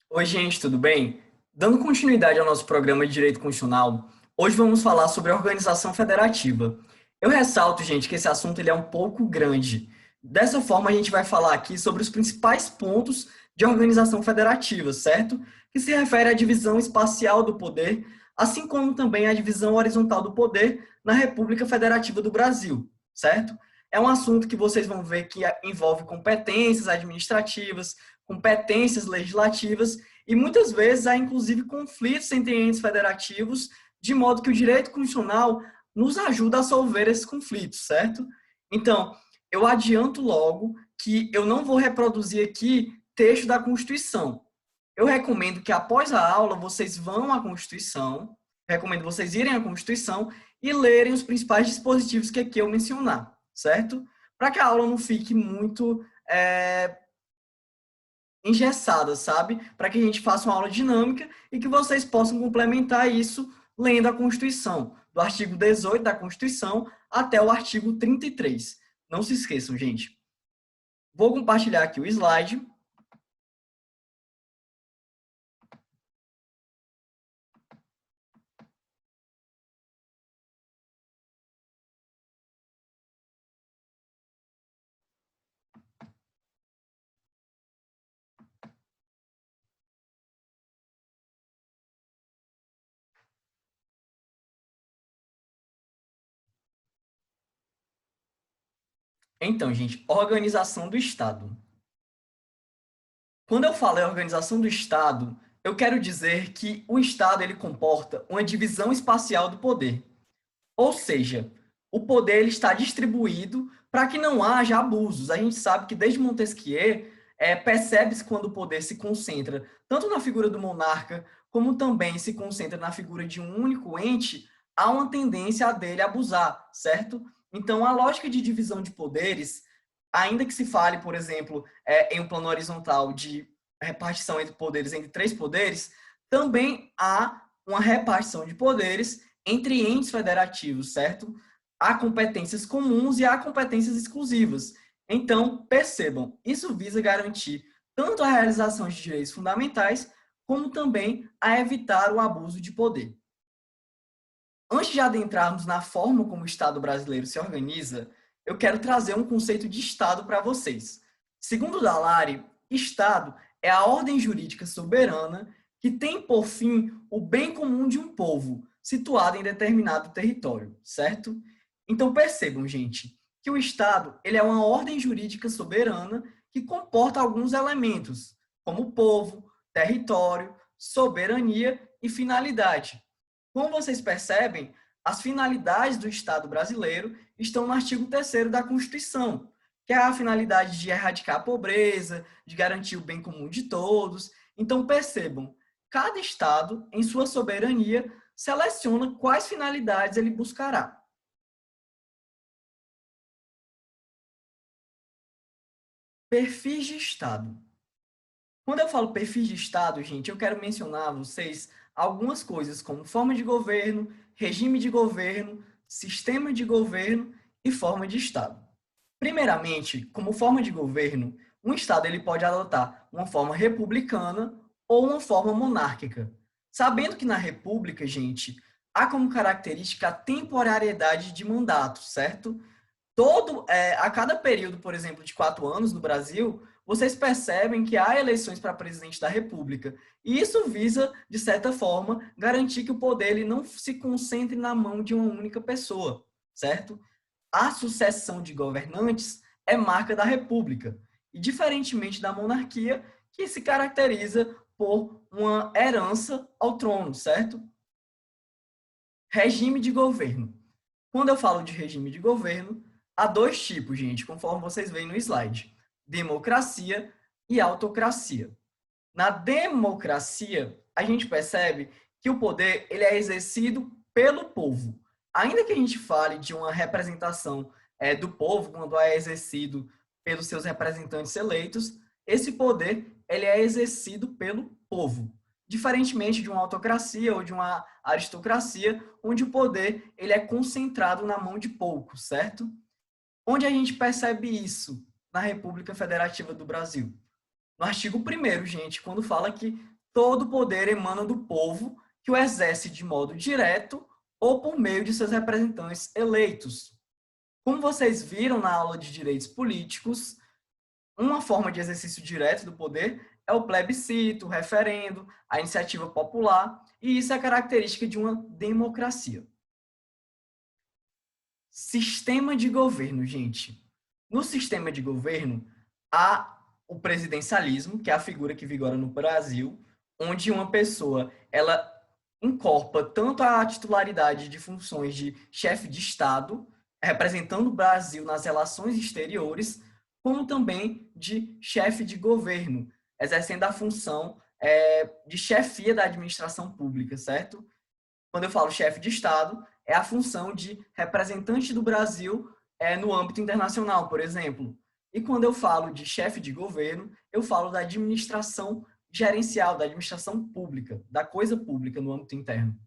Oi, gente, tudo bem? Dando continuidade ao nosso programa de Direito Constitucional, hoje vamos falar sobre a organização federativa. Eu ressalto, gente, que esse assunto ele é um pouco grande. Dessa forma, a gente vai falar aqui sobre os principais pontos de organização federativa, certo? Que se refere à divisão espacial do poder, assim como também à divisão horizontal do poder na República Federativa do Brasil, certo? É um assunto que vocês vão ver que envolve competências administrativas, competências legislativas e muitas vezes há inclusive conflitos entre entes federativos, de modo que o direito constitucional nos ajuda a solver esses conflitos, certo? Então, eu adianto logo que eu não vou reproduzir aqui texto da Constituição. Eu recomendo que após a aula vocês vão à Constituição, recomendo vocês irem à Constituição e lerem os principais dispositivos que aqui eu mencionar, certo? Para que a aula não fique muito engessada, sabe? Para que a gente faça uma aula dinâmica e que vocês possam complementar isso lendo a Constituição, do artigo 18 da Constituição até o artigo 33. Não se esqueçam, gente. Vou compartilhar aqui o slide. Então, gente, organização do Estado. Quando eu falo em organização do Estado, eu quero dizer que o Estado ele comporta uma divisão espacial do poder. Ou seja, o poder ele está distribuído para que não haja abusos. A gente sabe que desde Montesquieu percebe-se quando o poder se concentra tanto na figura do monarca, como também se concentra na figura de um único ente, há uma tendência a dele abusar, certo? Então, a lógica de divisão de poderes, ainda que se fale, por exemplo, em um plano horizontal de repartição entre poderes, entre três poderes, também há uma repartição de poderes entre entes federativos, certo? Há competências comuns e há competências exclusivas. Então, percebam, isso visa garantir tanto a realização de direitos fundamentais, como também a evitar o abuso de poder. Antes de adentrarmos na forma como o Estado brasileiro se organiza, eu quero trazer um conceito de Estado para vocês. Segundo Dall'Are, Estado é a ordem jurídica soberana que tem por fim o bem comum de um povo, situado em determinado território, certo? Então percebam, gente, que o Estado ele é uma ordem jurídica soberana que comporta alguns elementos, como povo, território, soberania e finalidade. Como vocês percebem, as finalidades do Estado brasileiro estão no artigo 3º da Constituição, que é a finalidade de erradicar a pobreza, de garantir o bem comum de todos. Então, percebam, cada Estado, em sua soberania, seleciona quais finalidades ele buscará. Perfis de Estado. Quando eu falo perfis de Estado, gente, eu quero mencionar a vocês algumas coisas como forma de governo, regime de governo, sistema de governo e forma de Estado. Primeiramente, como forma de governo, um Estado ele pode adotar uma forma republicana ou uma forma monárquica. Sabendo que na República, gente, há como característica a temporariedade de mandato, certo? A cada período, por exemplo, de 4 anos no Brasil, vocês percebem que há eleições para presidente da República. E isso visa, de certa forma, garantir que o poder ele não se concentre na mão de uma única pessoa, certo? A sucessão de governantes é marca da República. E diferentemente da monarquia, que se caracteriza por uma herança ao trono, certo? Regime de governo. Quando eu falo de regime de governo, há dois tipos, gente, conforme vocês veem no slide: democracia e autocracia. Na democracia, a gente percebe que o poder ele é exercido pelo povo. Ainda que a gente fale de uma representação do povo, quando é exercido pelos seus representantes eleitos, esse poder ele é exercido pelo povo. Diferentemente de uma autocracia ou de uma aristocracia, onde o poder ele é concentrado na mão de poucos, certo? Onde a gente percebe isso? Na República Federativa do Brasil. No artigo 1º, gente, quando fala que todo poder emana do povo, que o exerce de modo direto ou por meio de seus representantes eleitos. Como vocês viram na aula de direitos políticos, uma forma de exercício direto do poder é o plebiscito, o referendo, a iniciativa popular, e isso é característica de uma democracia. Sistema de governo, gente. No sistema de governo, há o presidencialismo, que é a figura que vigora no Brasil, onde uma pessoa, ela incorpora tanto a titularidade de funções de chefe de Estado, representando o Brasil nas relações exteriores, como também de chefe de governo, exercendo a função de chefia da administração pública, certo? Quando eu falo chefe de Estado, é a função de representante do Brasil no âmbito internacional, por exemplo. E quando eu falo de chefe de governo, eu falo da administração gerencial, da administração pública, da coisa pública no âmbito interno.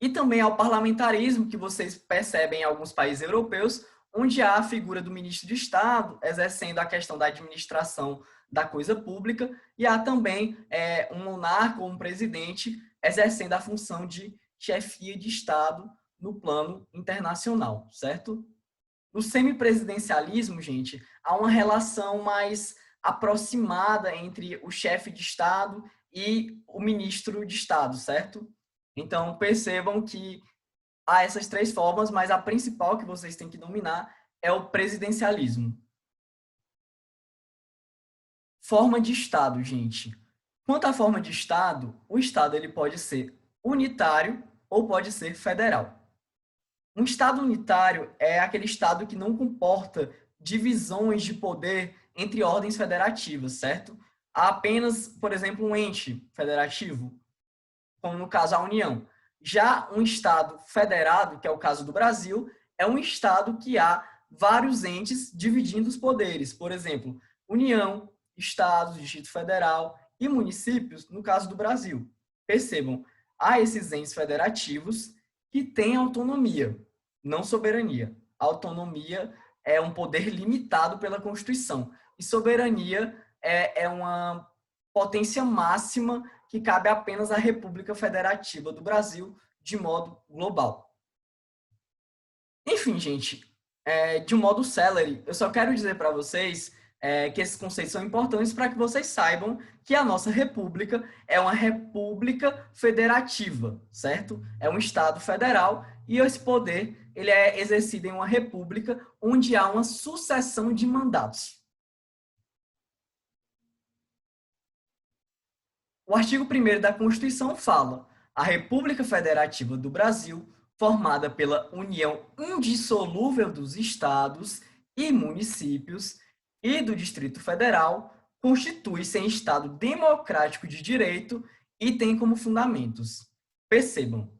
E também ao parlamentarismo, que vocês percebem em alguns países europeus, onde há a figura do ministro de Estado exercendo a questão da administração da coisa pública, e há também um monarca ou um presidente exercendo a função de chefia de Estado no plano internacional, certo? No semipresidencialismo, gente, há uma relação mais aproximada entre o chefe de Estado e o ministro de Estado, certo? Então, percebam que há essas três formas, mas a principal que vocês têm que dominar é o presidencialismo. Forma de Estado, gente. Quanto à forma de Estado, o Estado ele pode ser unitário ou pode ser federal. Um Estado unitário é aquele Estado que não comporta divisões de poder entre ordens federativas, certo? Há apenas, por exemplo, um ente federativo, como no caso a União. Já um Estado federado, que é o caso do Brasil, é um Estado que há vários entes dividindo os poderes. Por exemplo, União, Estados, Distrito Federal e municípios, no caso do Brasil. Percebam, há esses entes federativos que têm autonomia, não soberania. A autonomia é um poder limitado pela Constituição. E soberania é uma potência máxima que cabe apenas à República Federativa do Brasil de modo global. Enfim, gente, de um modo célere, eu só quero dizer para vocês que esses conceitos são importantes para que vocês saibam que a nossa república é uma república federativa, certo? É um Estado federal e esse poder ele é exercido em uma república onde há uma sucessão de mandatos. O artigo 1º da Constituição fala: a República Federativa do Brasil, formada pela união indissolúvel dos estados e municípios e do Distrito Federal, constitui-se em Estado democrático de direito e tem como fundamentos. Percebam,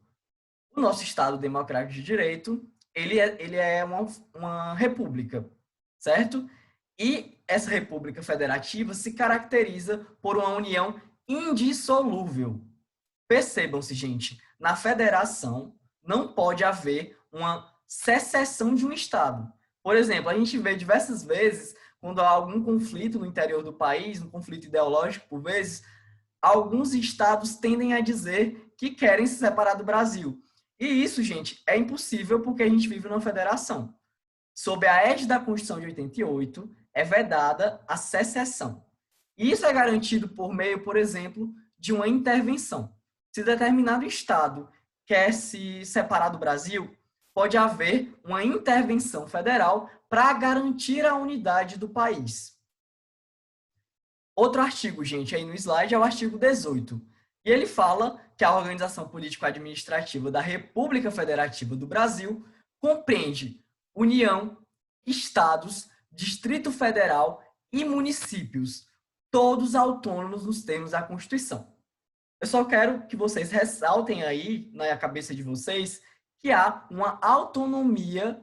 o nosso Estado democrático de direito, ele é uma república, certo? E essa república federativa se caracteriza por uma união indissolúvel. Percebam-se, gente, na federação não pode haver uma secessão de um Estado. Por exemplo, a gente vê diversas vezes, quando há algum conflito no interior do país, um conflito ideológico, por vezes, alguns estados tendem a dizer que querem se separar do Brasil. E isso, gente, é impossível porque a gente vive numa federação. Sob a égide da Constituição de 88, é vedada a secessão. E isso é garantido por meio, por exemplo, de uma intervenção. Se determinado Estado quer se separar do Brasil, pode haver uma intervenção federal para garantir a unidade do país. Outro artigo, gente, aí no slide é o artigo 18. E ele fala que a organização político-administrativa da República Federativa do Brasil compreende União, Estados, Distrito Federal e municípios, todos autônomos nos termos da Constituição. Eu só quero que vocês ressaltem aí, na cabeça de vocês, que há uma autonomia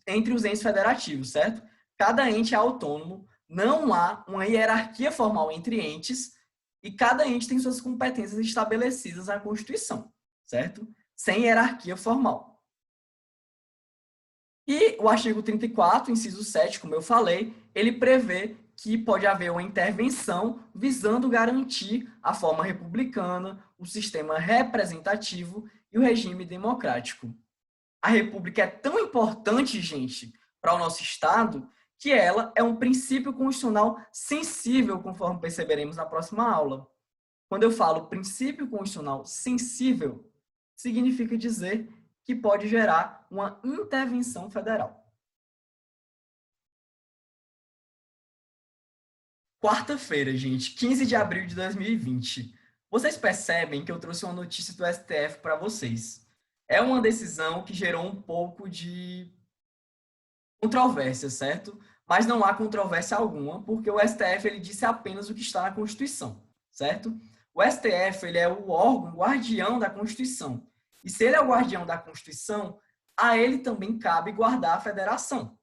entre os entes federativos, certo? Cada ente é autônomo, não há uma hierarquia formal entre entes e cada ente tem suas competências estabelecidas na Constituição, certo? Sem hierarquia formal. E o artigo 34, inciso 7, como eu falei, ele prevê que pode haver uma intervenção visando garantir a forma republicana, o sistema representativo e o regime democrático. A República é tão importante, gente, para o nosso Estado, que ela é um princípio constitucional sensível, conforme perceberemos na próxima aula. Quando eu falo princípio constitucional sensível, significa dizer que pode gerar uma intervenção federal. Quarta-feira, gente, 15 de abril de 2020. Vocês percebem que eu trouxe uma notícia do STF para vocês. É uma decisão que gerou um pouco de controvérsia, certo? Mas não há controvérsia alguma, porque o STF ele disse apenas o que está na Constituição, certo? O STF ele é o órgão guardião da Constituição. E se ele é o guardião da Constituição, a ele também cabe guardar a federação,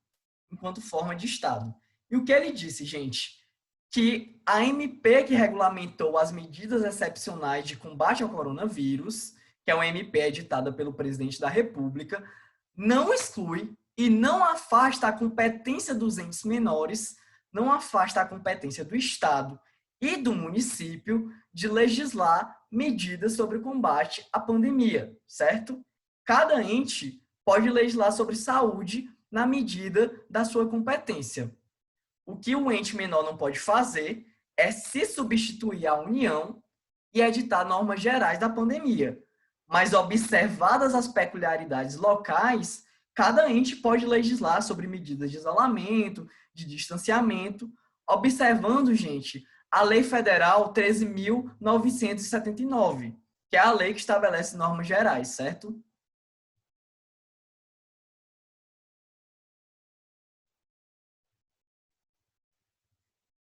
enquanto forma de Estado. E o que ele disse, gente? Que a MP que regulamentou as medidas excepcionais de combate ao coronavírus, que é uma MP editada pelo presidente da República, não exclui e não afasta a competência dos entes menores, não afasta a competência do Estado e do município de legislar medidas sobre o combate à pandemia, certo? Cada ente pode legislar sobre saúde na medida da sua competência. O que o ente menor não pode fazer é se substituir à União e editar normas gerais da pandemia. Mas, observadas as peculiaridades locais, cada ente pode legislar sobre medidas de isolamento, de distanciamento, observando, gente, a Lei Federal 13.979, que é a lei que estabelece normas gerais, certo?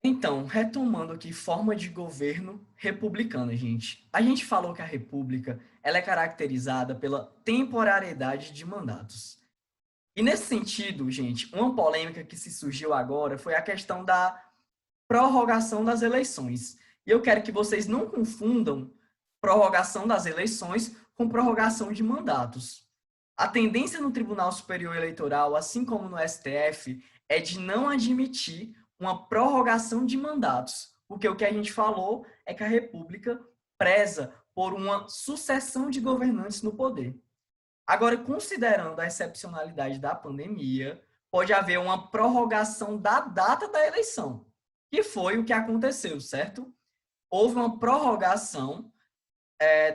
Então, retomando aqui, forma de governo republicana, gente. A gente falou que a república ela é caracterizada pela temporariedade de mandatos. E nesse sentido, gente, uma polêmica que se surgiu agora foi a questão da prorrogação das eleições. E eu quero que vocês não confundam prorrogação das eleições com prorrogação de mandatos. A tendência no Tribunal Superior Eleitoral, assim como no STF, é de não admitir uma prorrogação de mandatos, porque o que a gente falou é que a República preza por uma sucessão de governantes no poder. Agora, considerando a excepcionalidade da pandemia, pode haver uma prorrogação da data da eleição, que foi o que aconteceu, certo? Houve uma prorrogação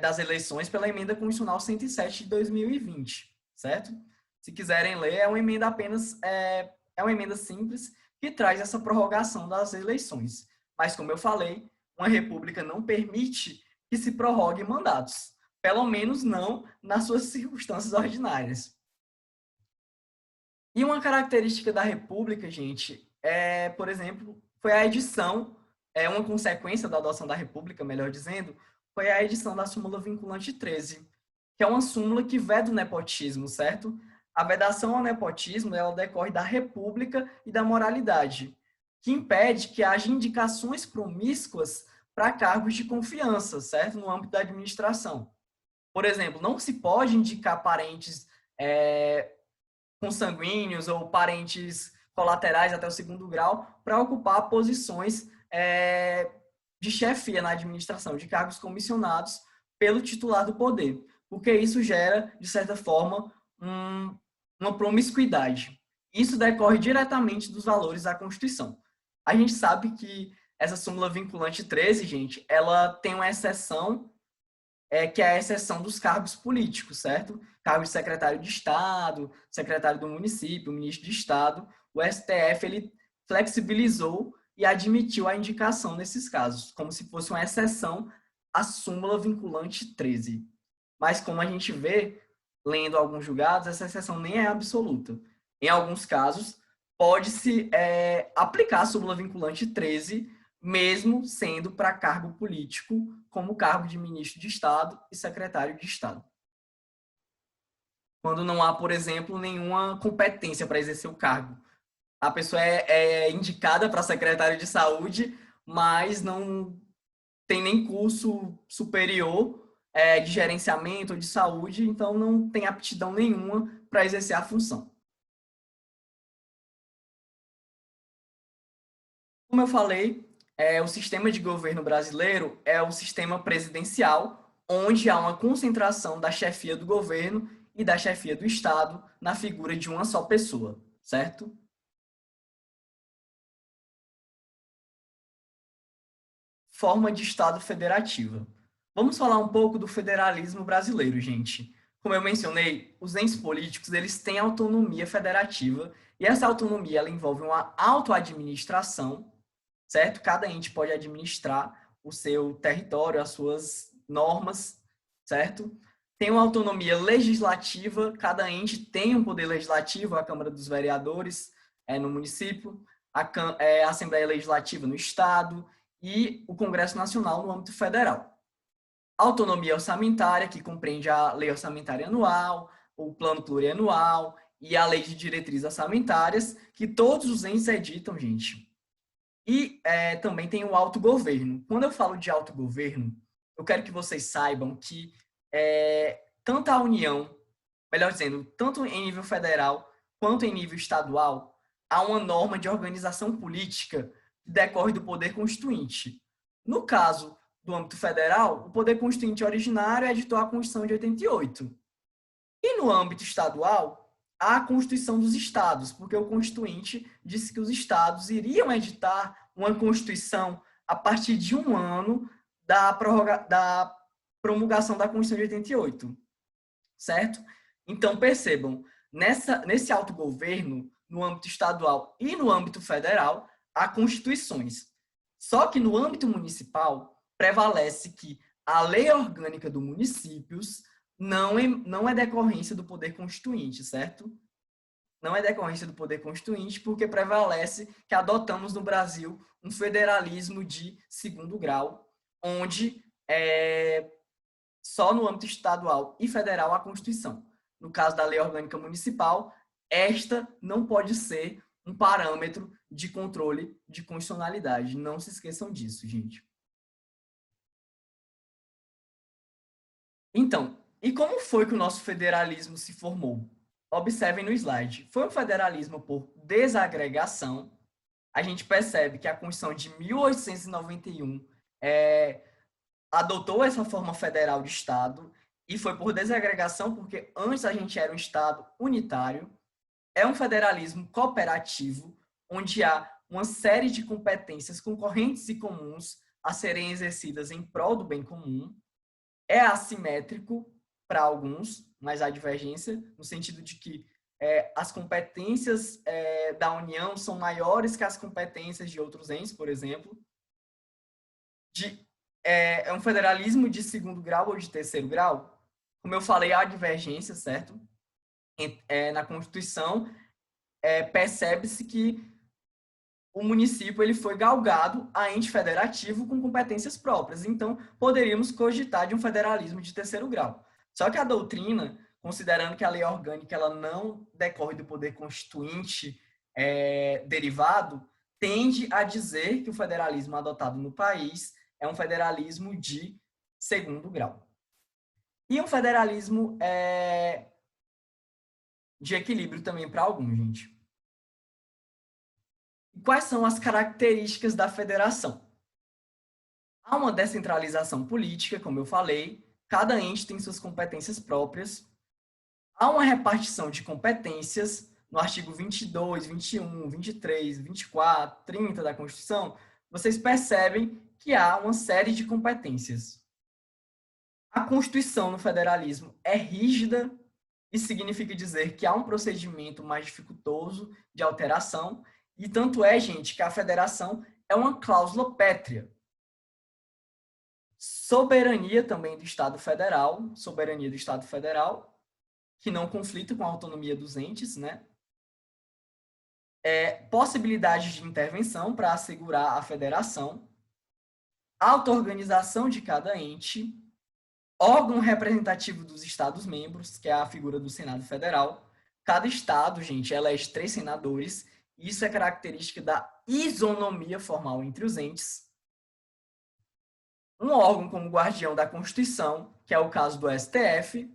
das eleições pela emenda constitucional 107 de 2020, certo? Se quiserem ler, é uma emenda apenas, é uma emenda simples que traz essa prorrogação das eleições. Mas, como eu falei, uma república não permite que se prorrogue mandatos, pelo menos não nas suas circunstâncias ordinárias. E uma característica da república, gente, por exemplo, foi a edição, uma consequência da adoção da república, melhor dizendo, foi a edição da súmula vinculante 13, que é uma súmula que veda o nepotismo, certo? A vedação ao nepotismo ela decorre da república e da moralidade, que impede que haja indicações promíscuas para cargos de confiança, certo? No âmbito da administração. Por exemplo, não se pode indicar parentes consanguíneos ou parentes colaterais até o segundo grau para ocupar posições de chefia na administração, de cargos comissionados pelo titular do poder, porque isso gera, de certa forma, uma promiscuidade. Isso decorre diretamente dos valores da Constituição. A gente sabe que essa súmula vinculante 13, gente, ela tem uma exceção, que é a exceção dos cargos políticos, certo? Cargo de secretário de Estado, secretário do município, ministro de Estado. O STF, ele flexibilizou e admitiu a indicação nesses casos, como se fosse uma exceção à súmula vinculante 13. Mas como a gente vê, lendo alguns julgados, essa exceção nem é absoluta. Em alguns casos, pode-se aplicar a súmula vinculante 13, mesmo sendo para cargo político, como cargo de ministro de Estado e secretário de Estado. Quando não há, por exemplo, nenhuma competência para exercer o cargo. A pessoa é indicada para secretário de saúde, mas não tem nem curso superior de gerenciamento ou de saúde, então não tem aptidão nenhuma para exercer a função. Como eu falei, o sistema de governo brasileiro é o sistema presidencial, onde há uma concentração da chefia do governo e da chefia do Estado na figura de uma só pessoa, certo? Forma de Estado federativa. Vamos falar um pouco do federalismo brasileiro, gente. Como eu mencionei, os entes políticos eles têm autonomia federativa e essa autonomia ela envolve uma autoadministração, certo? Cada ente pode administrar o seu território, as suas normas, certo? Tem uma autonomia legislativa, cada ente tem um poder legislativo, a Câmara dos Vereadores no município, a Assembleia Legislativa no Estado e o Congresso Nacional no âmbito federal. Autonomia orçamentária, que compreende a Lei Orçamentária Anual, o Plano Plurianual e a Lei de Diretrizes Orçamentárias, que todos os entes editam, gente. E também tem o autogoverno. Quando eu falo de autogoverno, eu quero que vocês saibam que tanto a União, melhor dizendo, tanto em nível federal quanto em nível estadual, há uma norma de organização política que decorre do poder constituinte. No caso do âmbito federal, o poder constituinte originário editou a Constituição de 88. E no âmbito estadual, há a Constituição dos Estados, porque o Constituinte disse que os estados iriam editar uma Constituição a partir de um ano da promulgação da Constituição de 88, certo? Então, percebam, nesse autogoverno, no âmbito estadual e no âmbito federal, há constituições. Só que no âmbito municipal, prevalece que a lei orgânica dos municípios não é decorrência do poder constituinte, certo? Não é decorrência do poder constituinte porque prevalece que adotamos no Brasil um federalismo de segundo grau, onde só no âmbito estadual e federal há Constituição. No caso da lei orgânica municipal, esta não pode ser um parâmetro de controle de constitucionalidade. Não se esqueçam disso, gente. Então, e como foi que o nosso federalismo se formou? Observem no slide. Foi um federalismo por desagregação. A gente percebe que a Constituição de 1891 adotou essa forma federal de Estado e foi por desagregação, porque antes a gente era um Estado unitário. É um federalismo cooperativo, onde há uma série de competências concorrentes e comuns a serem exercidas em prol do bem comum. É assimétrico para alguns, mas há divergência, no sentido de que as competências da União são maiores que as competências de outros entes, por exemplo. É um federalismo de segundo grau ou de terceiro grau. Como eu falei, há divergência, certo? Na Constituição, percebe-se que o município ele foi galgado a ente federativo com competências próprias. Então, poderíamos cogitar de um federalismo de terceiro grau. Só que a doutrina, considerando que a lei orgânica ela não decorre do poder constituinte derivado, tende a dizer que o federalismo adotado no país é um federalismo de segundo grau. E um federalismo de equilíbrio também para alguns, gente. Quais são as características da federação? Há uma descentralização política, como eu falei, cada ente tem suas competências próprias. Há uma repartição de competências no artigo 22, 21, 23, 24, 30 da Constituição. Vocês percebem que há uma série de competências. A Constituição no federalismo é rígida, isso significa dizer que há um procedimento mais dificultoso de alteração, e tanto é, gente, que a federação é uma cláusula pétrea. Soberania também do Estado Federal, que não conflita com a autonomia dos entes, né? Possibilidade de intervenção para assegurar a federação, auto-organização de cada ente, órgão representativo dos Estados-membros, que é a figura do Senado Federal. Cada Estado, gente, elege 3 senadores. Isso é característica da isonomia formal entre os entes. Um órgão como guardião da Constituição, que é o caso do STF.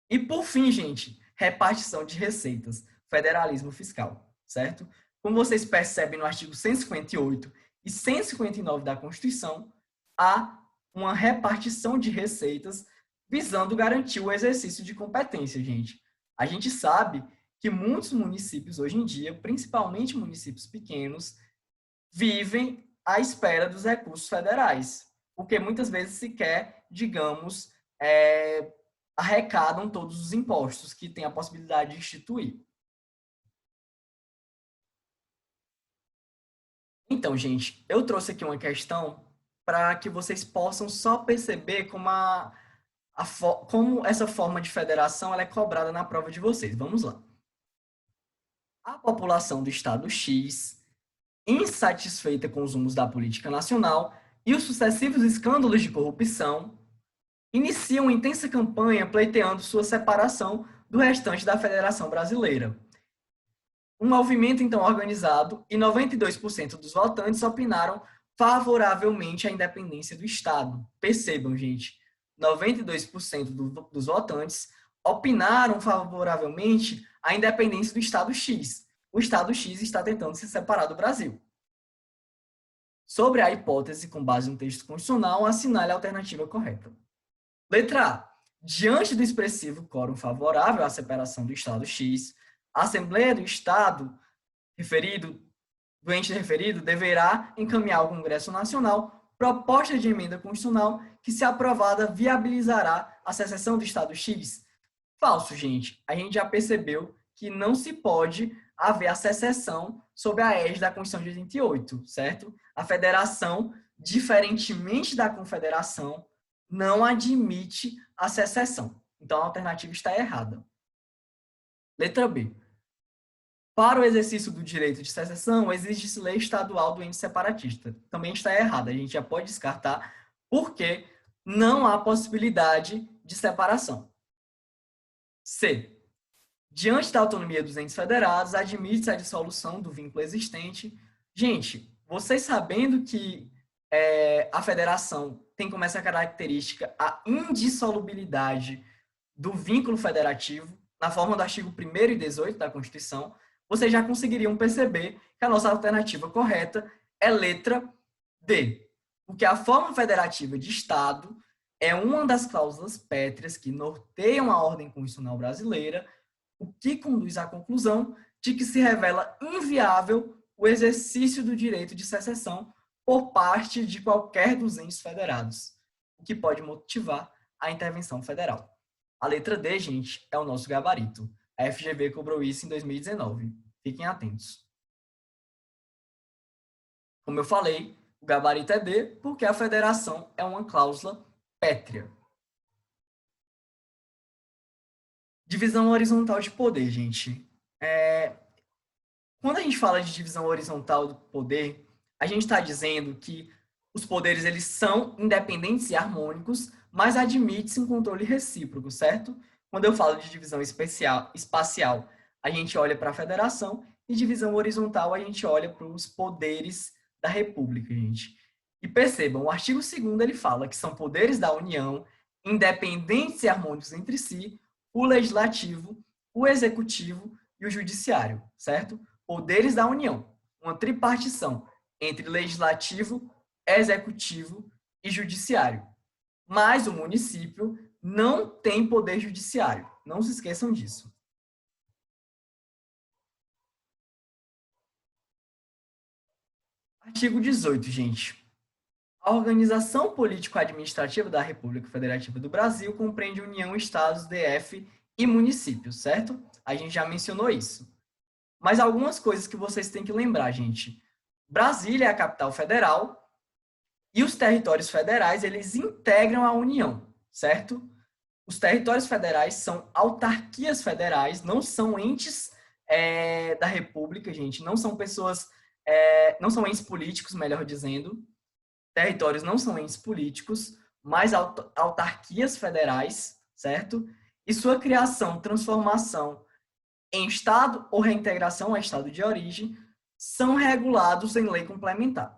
E, por fim, gente, repartição de receitas, federalismo fiscal, certo? Como vocês percebem no artigo 158 e 159 da Constituição, há uma repartição de receitas visando garantir o exercício de competência, gente. A gente sabe que muitos municípios hoje em dia, principalmente municípios pequenos, vivem à espera dos recursos federais, porque muitas vezes sequer, digamos, arrecadam todos os impostos que tem a possibilidade de instituir. Então, gente, eu trouxe aqui uma questão para que vocês possam só perceber como essa forma de federação ela é cobrada na prova de vocês. Vamos lá. A população do estado X, insatisfeita com os rumos da política nacional e os sucessivos escândalos de corrupção, inicia uma intensa campanha pleiteando sua separação do restante da Federação Brasileira. Um movimento então organizado e 92% dos votantes opinaram favoravelmente à independência do Estado. Percebam, gente, 92% dos votantes opinaram favoravelmente à independência do Estado X. O Estado X está tentando se separar do Brasil. Sobre a hipótese, com base no texto constitucional, assinale a alternativa correta. Letra A. Diante do expressivo quórum favorável à separação do Estado X, a Assembleia do Estado do ente referido deverá encaminhar ao Congresso Nacional proposta de emenda constitucional que, se aprovada, viabilizará a secessão do Estado X. Falso, gente. A gente já percebeu que não se pode haver a secessão sob a égide da Constituição de 88, certo? A federação, diferentemente da confederação, não admite a secessão. Então, a alternativa está errada. Letra B. Para o exercício do direito de secessão, exige-se lei estadual do ente separatista. Também está errada, a gente já pode descartar, porque não há possibilidade de separação. C. Diante da autonomia dos entes federados, admite-se a dissolução do vínculo existente. Gente, vocês sabendo que a federação tem como essa característica a indissolubilidade do vínculo federativo, na forma do artigo 1º e 18 da Constituição, vocês já conseguiriam perceber que a nossa alternativa correta é letra D, porque a forma federativa de Estado é uma das cláusulas pétreas que norteiam a ordem constitucional brasileira, o que conduz à conclusão de que se revela inviável o exercício do direito de secessão por parte de qualquer dos entes federados, o que pode motivar a intervenção federal. A letra D, gente, é o nosso gabarito. A FGV cobrou isso em 2019. Fiquem atentos. Como eu falei, o gabarito é D porque a federação é uma cláusula pétrea. Divisão horizontal de poder, gente. Quando a gente fala de divisão horizontal do poder, a gente está dizendo que os poderes eles são independentes e harmônicos, mas admite-se um controle recíproco, certo? Quando eu falo de divisão espacial, a gente olha para a federação, e divisão horizontal, a gente olha para os poderes da República, gente. E percebam, o artigo 2º ele fala que são poderes da União, independentes e harmônicos entre si, o legislativo, o executivo e o judiciário, certo? Poderes da União, uma tripartição entre legislativo, executivo e judiciário. Mas o município não tem poder judiciário. Não se esqueçam disso. Artigo 18, gente. A organização político-administrativa da República Federativa do Brasil compreende União, Estados, DF e municípios, certo? A gente já mencionou isso. Mas algumas coisas que vocês têm que lembrar, gente. Brasília é a capital federal e os territórios federais, eles integram a União, certo? Os territórios federais são autarquias federais, não são entes da República, gente, não são pessoas, não são entes políticos, melhor dizendo. Territórios não são entes políticos, mas autarquias federais, certo? E sua criação, transformação em Estado ou reintegração a Estado de origem são regulados em lei complementar.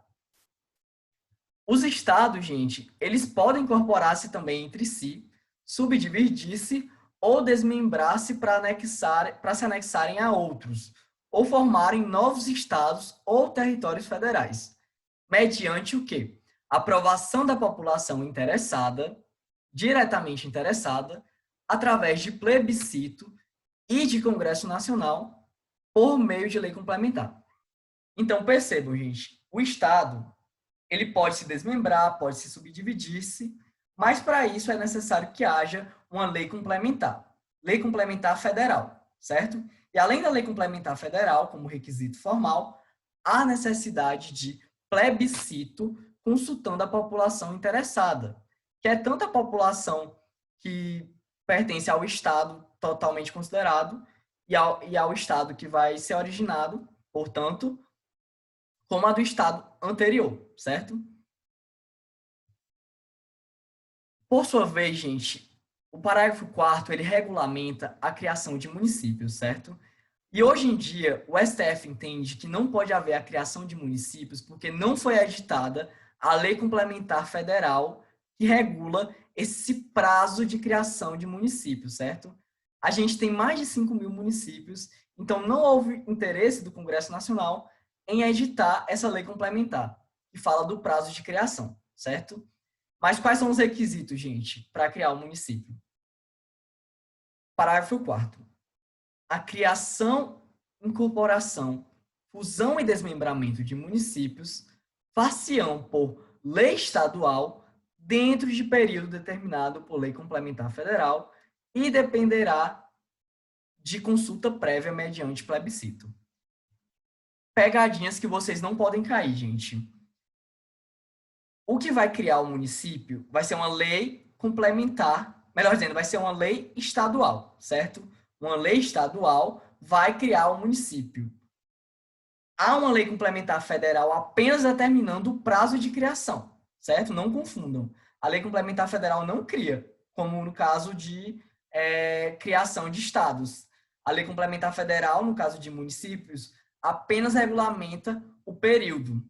Os Estados, gente, eles podem incorporar-se também entre si, subdividir-se ou desmembrar-se para se anexarem a outros. ou formarem novos estados ou territórios federais, mediante o quê? Aprovação da população interessada, diretamente interessada, através de plebiscito e de Congresso Nacional, por meio de lei complementar. Então, percebam, gente, o Estado, ele pode se desmembrar, pode se subdividir-se, mas para isso é necessário que haja uma lei complementar federal, certo? E além da lei complementar federal, como requisito formal, há necessidade de plebiscito consultando a população interessada, que é tanto a população que pertence ao Estado totalmente considerado e ao Estado que vai ser originado, portanto, como a do Estado anterior, certo? Por sua vez, gente, o parágrafo 4º, ele regulamenta a criação de municípios, certo? E hoje em dia, o STF entende que não pode haver a criação de municípios porque não foi editada a Lei Complementar Federal que regula esse prazo de criação de municípios, certo? A gente tem mais de 5.000 municípios, então não houve interesse do Congresso Nacional em editar essa lei complementar, que fala do prazo de criação, certo? Mas quais são os requisitos, gente, para criar um município? Parágrafo 4º. A criação, incorporação, fusão e desmembramento de municípios far-se-ão por lei estadual dentro de período determinado por lei complementar federal e dependerá de consulta prévia mediante plebiscito. Pegadinhas que vocês não podem cair, gente. O que vai criar o município vai ser uma lei complementar, melhor dizendo, vai ser uma lei estadual, certo? Uma lei estadual vai criar o município. Há uma lei complementar federal apenas determinando o prazo de criação, certo? Não confundam. A lei complementar federal não cria, como no caso de criação de estados. A lei complementar federal, no caso de municípios, apenas regulamenta o período.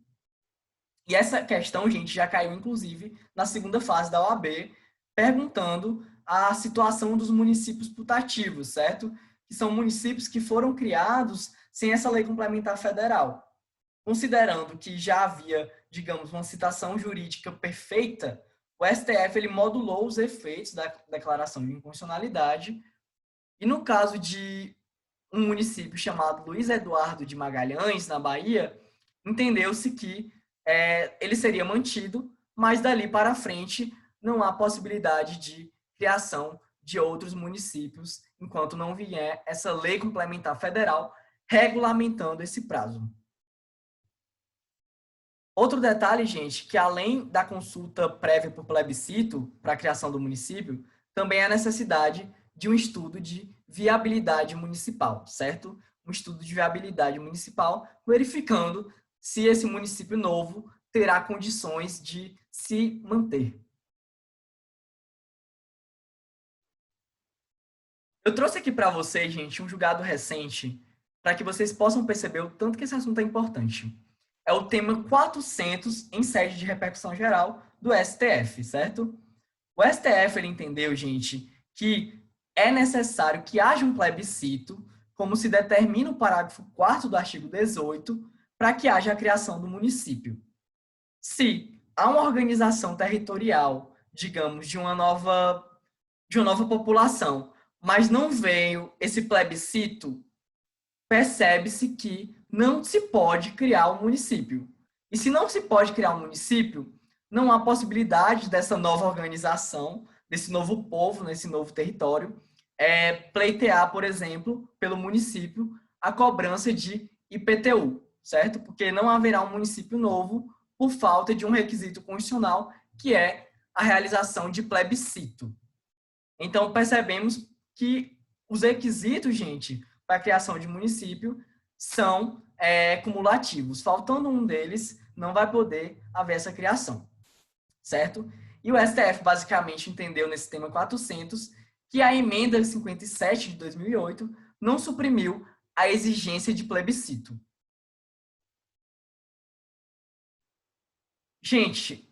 E essa questão, gente, já caiu, inclusive, na segunda fase da OAB, perguntando a situação dos municípios putativos, certo? Que são municípios que foram criados sem essa lei complementar federal. Considerando que já havia, digamos, uma citação jurídica perfeita, o STF ele modulou os efeitos da declaração de inconstitucionalidade e no caso de um município chamado Luiz Eduardo de Magalhães, na Bahia, entendeu-se que ele seria mantido, mas dali para frente não há possibilidade de criação de outros municípios enquanto não vier essa lei complementar federal regulamentando esse prazo. Outro detalhe, gente, que além da consulta prévia por plebiscito para a criação do município, também há necessidade de um estudo de viabilidade municipal, certo? Um estudo de viabilidade municipal, verificando se esse município novo terá condições de se manter. Eu trouxe aqui para vocês, gente, um julgado recente, para que vocês possam perceber o tanto que esse assunto é importante. É o tema 400 em sede de repercussão geral do STF, certo? O STF ele entendeu, gente, que é necessário que haja um plebiscito, como se determina o parágrafo 4º do artigo 18, para que haja a criação do município. Se há uma organização territorial, digamos, de uma nova população, mas não veio esse plebiscito, percebe-se que não se pode criar um município. E se não se pode criar um município, não há possibilidade dessa nova organização, desse novo povo, nesse novo território, pleitear, por exemplo, pelo município, a cobrança de IPTU, certo? Porque não haverá um município novo por falta de um requisito constitucional, que é a realização de plebiscito. Então, percebemos que os requisitos, gente, para a criação de município são cumulativos. Faltando um deles, não vai poder haver essa criação, certo? E o STF basicamente entendeu nesse tema 400 que a emenda 57 de 2008 não suprimiu a exigência de plebiscito. Gente,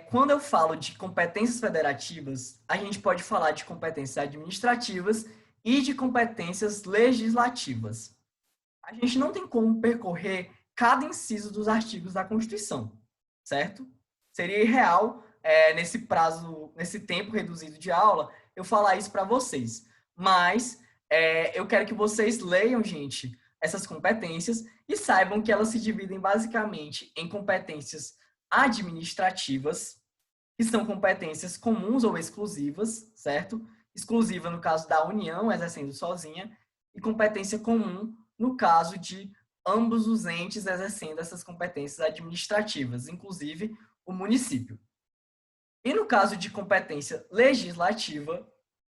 quando eu falo de competências federativas, a gente pode falar de competências administrativas e de competências legislativas. a gente não tem como percorrer cada inciso dos artigos da Constituição, certo? Seria irreal, nesse prazo, nesse tempo reduzido de aula, eu falar isso para vocês. Mas eu quero que vocês leiam, gente, essas competências e saibam que elas se dividem basicamente em competências administrativas, que são competências comuns ou exclusivas, certo? Exclusiva no caso da União, exercendo sozinha, e competência comum no caso de ambos os entes exercendo essas competências administrativas, inclusive o município. E no caso de competência legislativa,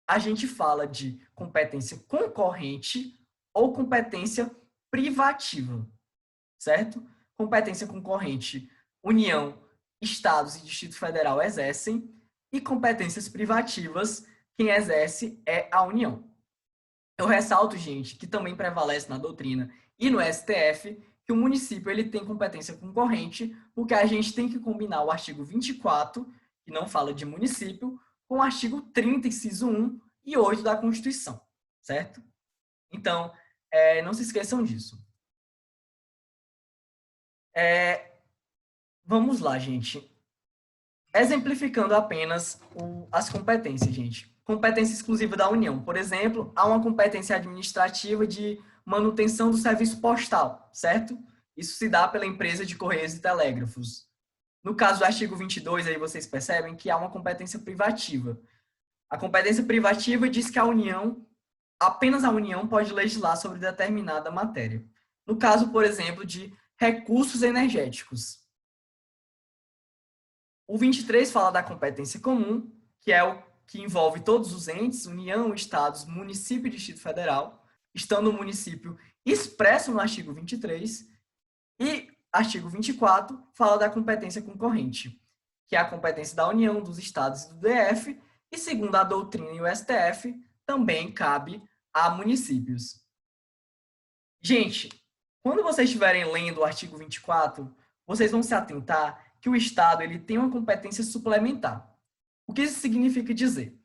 a gente fala de competência concorrente ou competência privativa, certo? Competência concorrente, União, Estados e Distrito Federal exercem, e competências privativas, quem exerce é a União. Eu ressalto, gente, que também prevalece na doutrina e no STF que o município ele tem competência concorrente, porque a gente tem que combinar o artigo 24, que não fala de município, com o artigo 30, inciso 1 e 8 da Constituição, certo? Então, não se esqueçam disso. Vamos lá, gente. Exemplificando apenas as competências, gente. Competência exclusiva da União. Por exemplo, há uma competência administrativa de manutenção do serviço postal, certo? Isso se dá pela empresa de Correios e Telégrafos. No caso do artigo 22, aí vocês percebem que há uma competência privativa. A competência privativa diz que apenas a União pode legislar sobre determinada matéria. No caso, por exemplo, de recursos energéticos. O 23 fala da competência comum, que é o que envolve todos os entes, União, Estados, município e Distrito Federal, estando o município expresso no artigo 23, e artigo 24 fala da competência concorrente, que é a competência da União, dos Estados e do DF, e segundo a doutrina e o STF, também cabe a municípios. Gente, quando vocês estiverem lendo o artigo 24, vocês vão se atentar que o Estado ele tem uma competência suplementar. O que isso significa dizer?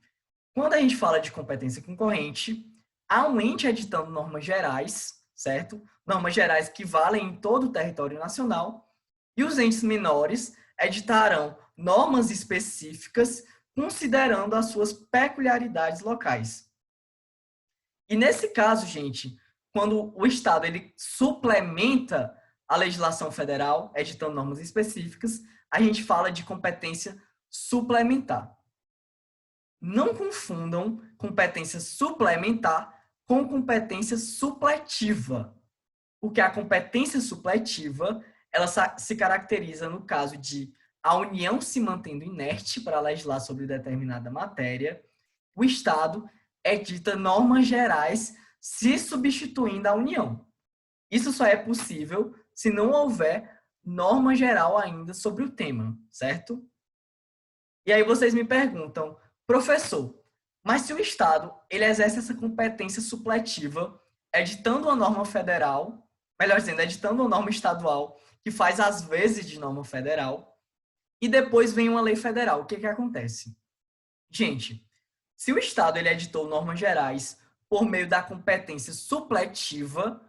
Quando a gente fala de competência concorrente, há um ente editando normas gerais, certo? Normas gerais que valem em todo o território nacional, e os entes menores editarão normas específicas considerando as suas peculiaridades locais. E nesse caso, gente, quando o Estado ele suplementa a legislação federal, editando normas específicas, a gente fala de competência suplementar. Não confundam competência suplementar com competência supletiva, porque a competência supletiva ela se caracteriza no caso de a União se mantendo inerte para legislar sobre determinada matéria, o Estado edita normas gerais se substituindo a União. Isso só é possível se não houver norma geral ainda sobre o tema, certo? E aí vocês me perguntam, professor, mas se o Estado ele exerce essa competência supletiva, editando uma norma federal, melhor dizendo, editando uma norma estadual, que faz às vezes de norma federal, e depois vem uma lei federal, o que que acontece? Gente, se o Estado ele editou normas gerais por meio da competência supletiva,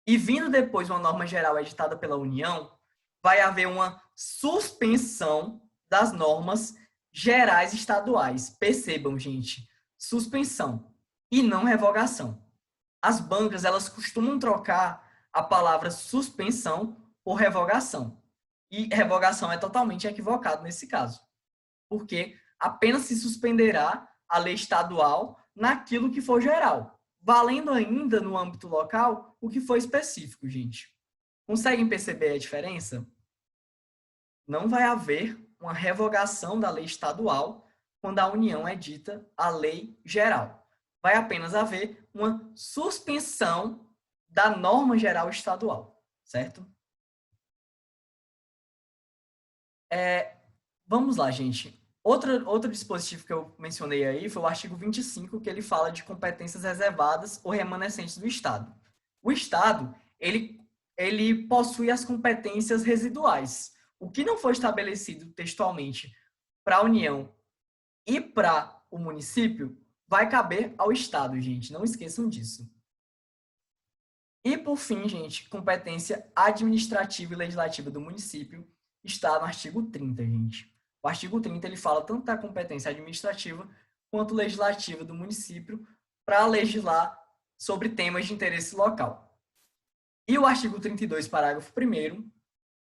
e vindo depois uma norma geral editada pela União, vai haver uma suspensão das normas gerais estaduais. Percebam, gente, suspensão e não revogação. As bancas, elas costumam trocar a palavra suspensão por revogação. E revogação é totalmente equivocado nesse caso, porque apenas se suspenderá a lei estadual naquilo que for geral, valendo ainda no âmbito local o que for específico, gente. Conseguem perceber a diferença? Não vai haver uma revogação da lei estadual quando a União edita a lei geral. Vai apenas haver uma suspensão da norma geral estadual, certo? Vamos lá, gente. Outro dispositivo que eu mencionei aí foi o artigo 25, que ele fala de competências reservadas ou remanescentes do Estado. O Estado, ele possui as competências residuais. O que não foi estabelecido textualmente para a União e para o município vai caber ao Estado, gente. Não esqueçam disso. E, por fim, gente, competência administrativa e legislativa do município está no artigo 30, gente. O artigo 30, ele fala tanto da competência administrativa quanto legislativa do município para legislar sobre temas de interesse local. E o artigo 32, parágrafo 1º,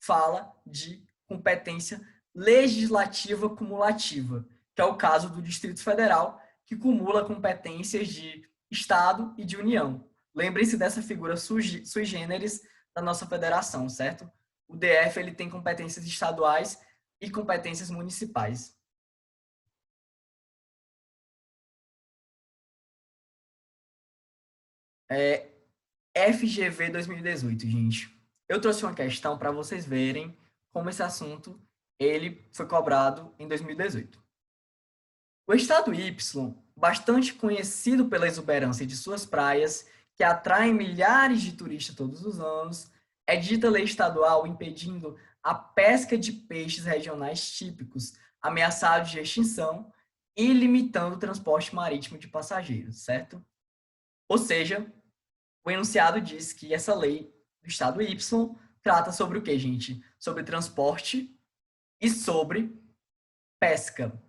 fala de competência legislativa cumulativa, que é o caso do Distrito Federal, que cumula competências de Estado e de União. Lembrem-se dessa figura sui generis da nossa federação, certo? O DF ele tem competências estaduais e competências municipais. FGV 2018, gente. Eu trouxe uma questão para vocês verem como esse assunto ele foi cobrado em 2018. O estado Y, bastante conhecido pela exuberância de suas praias, que atraem milhares de turistas todos os anos, é dita lei estadual impedindo a pesca de peixes regionais típicos, ameaçados de extinção, e limitando o transporte marítimo de passageiros, certo? Ou seja, o enunciado diz que essa lei do estado Y trata sobre o que, gente? Sobre transporte e sobre pesca.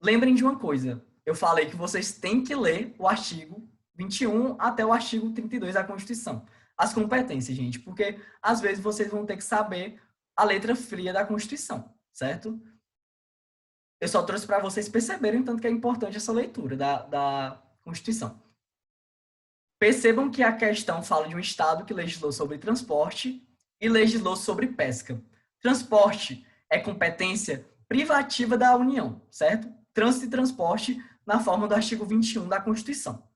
Lembrem de uma coisa, eu falei que vocês têm que ler o artigo 21 até o artigo 32 da Constituição. As competências, gente, porque às vezes vocês vão ter que saber a letra fria da Constituição, certo? Eu só trouxe para vocês perceberem tanto que é importante essa leitura da Constituição. Percebam que a questão fala de um Estado que legislou sobre transporte e legislou sobre pesca. Transporte é competência privativa da União, certo? Trânsito e transporte na forma do artigo 21 da Constituição.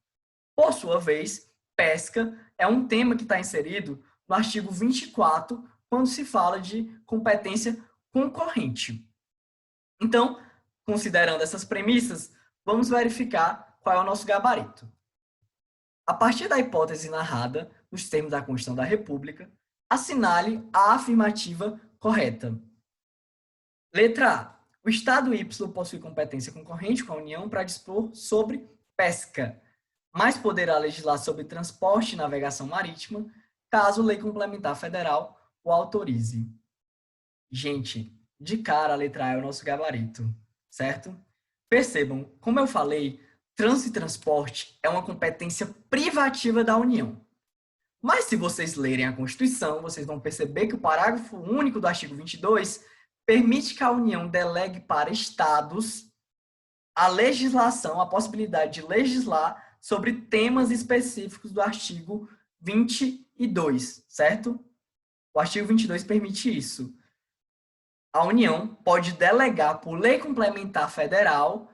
Por sua vez, pesca é um tema que está inserido no artigo 24, quando se fala de competência concorrente. Então, considerando essas premissas, vamos verificar qual é o nosso gabarito. A partir da hipótese narrada, nos termos da Constituição da República, assinale a afirmativa correta. Letra A. O Estado Y possui competência concorrente com a União para dispor sobre pesca, mas poderá legislar sobre transporte e navegação marítima, caso lei complementar federal o autorize. Gente, de cara a letra A é o nosso gabarito, certo? Percebam, como eu falei, trânsito e transporte é uma competência privativa da União. Mas se vocês lerem a Constituição, vocês vão perceber que o parágrafo único do artigo 22 permite que a União delegue para estados a legislação, a possibilidade de legislar sobre temas específicos do artigo 22, certo? O artigo 22 permite isso. A União pode delegar por lei complementar federal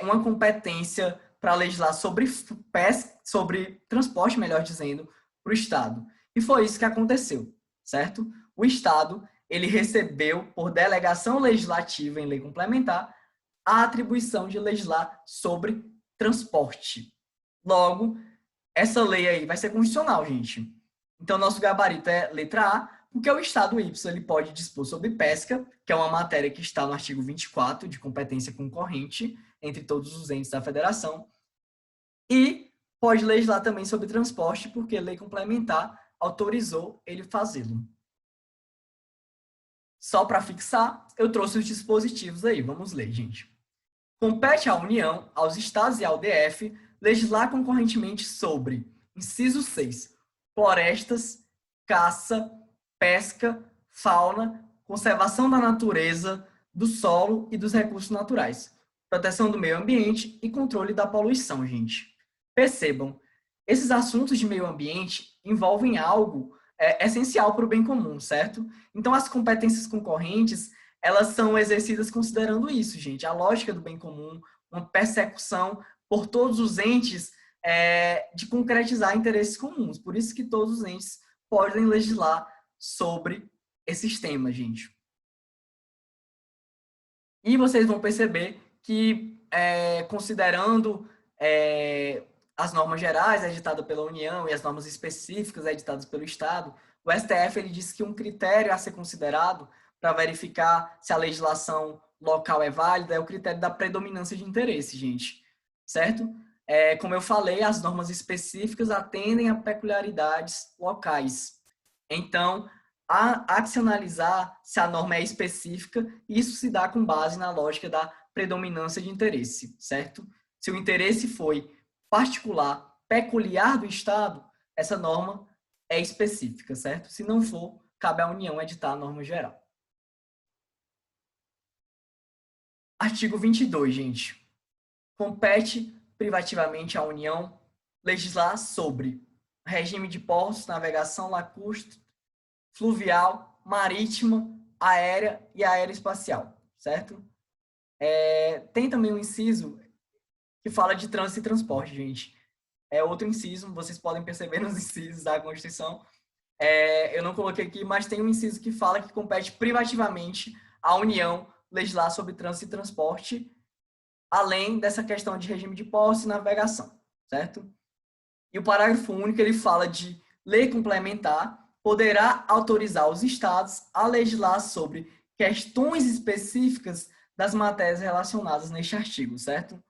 uma competência para legislar sobre pesca, sobre transporte, melhor dizendo, para o Estado. E foi isso que aconteceu, certo? O Estado ele recebeu, por delegação legislativa em lei complementar, a atribuição de legislar sobre transporte. Logo, essa lei aí vai ser constitucional, gente. Então, nosso gabarito é letra A, porque o Estado Y ele pode dispor sobre pesca, que é uma matéria que está no artigo 24, de competência concorrente entre todos os entes da federação, e pode legislar também sobre transporte, porque lei complementar autorizou ele fazê-lo. Só para fixar, eu trouxe os dispositivos aí, vamos ler, gente. Compete à União, aos Estados e ao DF, legislar concorrentemente sobre, inciso 6, florestas, caça, pesca, fauna, conservação da natureza, do solo e dos recursos naturais, proteção do meio ambiente e controle da poluição, gente. Percebam, esses assuntos de meio ambiente envolvem algo essencial para o bem comum, certo? Então, as competências concorrentes, elas são exercidas considerando isso, gente, a lógica do bem comum, uma persecução por todos os entes de concretizar interesses comuns. Por isso que todos os entes podem legislar sobre esses temas, gente. E vocês vão perceber que, considerando as normas gerais editadas pela União e as normas específicas editadas pelo Estado, o STF ele disse que um critério a ser considerado para verificar se a legislação local é válida é o critério da predominância de interesse, gente, certo? Como eu falei, as normas específicas atendem a peculiaridades locais. Então, há que se analisar se a norma é específica, e isso se dá com base na lógica da predominância de interesse, certo? Se o interesse foi particular, peculiar do Estado, essa norma é específica, certo? Se não for, cabe à União editar a norma geral. Artigo 22, gente. Compete privativamente à União legislar sobre regime de portos, navegação lacustre, fluvial, marítima, aérea e aeroespacial, certo? Tem também um inciso que fala de trânsito e transporte, gente. É outro inciso, vocês podem perceber nos incisos da Constituição. Eu não coloquei aqui, mas tem um inciso que fala que compete privativamente à União legislar sobre trânsito e transporte, além dessa questão de regime de posse e navegação, certo? E o parágrafo único, ele fala de lei complementar poderá autorizar os estados a legislar sobre questões específicas das matérias relacionadas neste artigo, certo?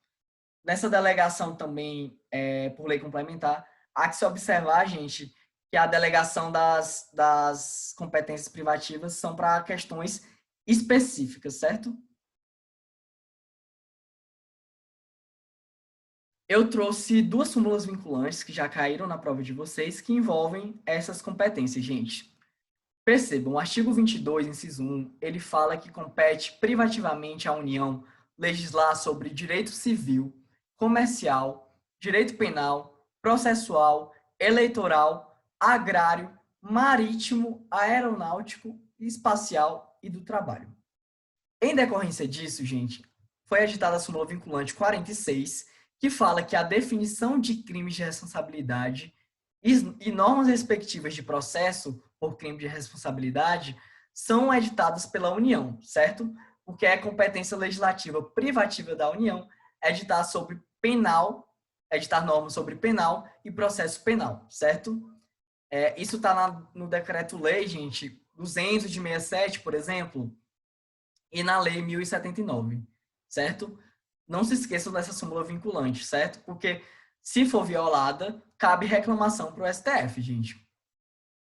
Nessa delegação também, por lei complementar, há que se observar, gente, que a delegação das competências privativas são para questões específicas, certo? Eu trouxe duas súmulas vinculantes que já caíram na prova de vocês, que envolvem essas competências, gente. Percebam, o artigo 22, inciso 1, ele fala que compete privativamente à União legislar sobre direito civil, comercial, direito penal, processual, eleitoral, agrário, marítimo, aeronáutico, espacial e do trabalho. Em decorrência disso, gente, foi editada a súmula vinculante 46, que fala que a definição de crimes de responsabilidade e normas respectivas de processo por crime de responsabilidade são editadas pela União, certo? Porque é competência legislativa privativa da União editar sobre penal, editar normas sobre penal e processo penal, certo? Isso está no decreto-lei, gente, 200 de 67, por exemplo, e na lei 1079, certo? Não se esqueçam dessa súmula vinculante, certo? Porque se for violada, cabe reclamação para o STF, gente.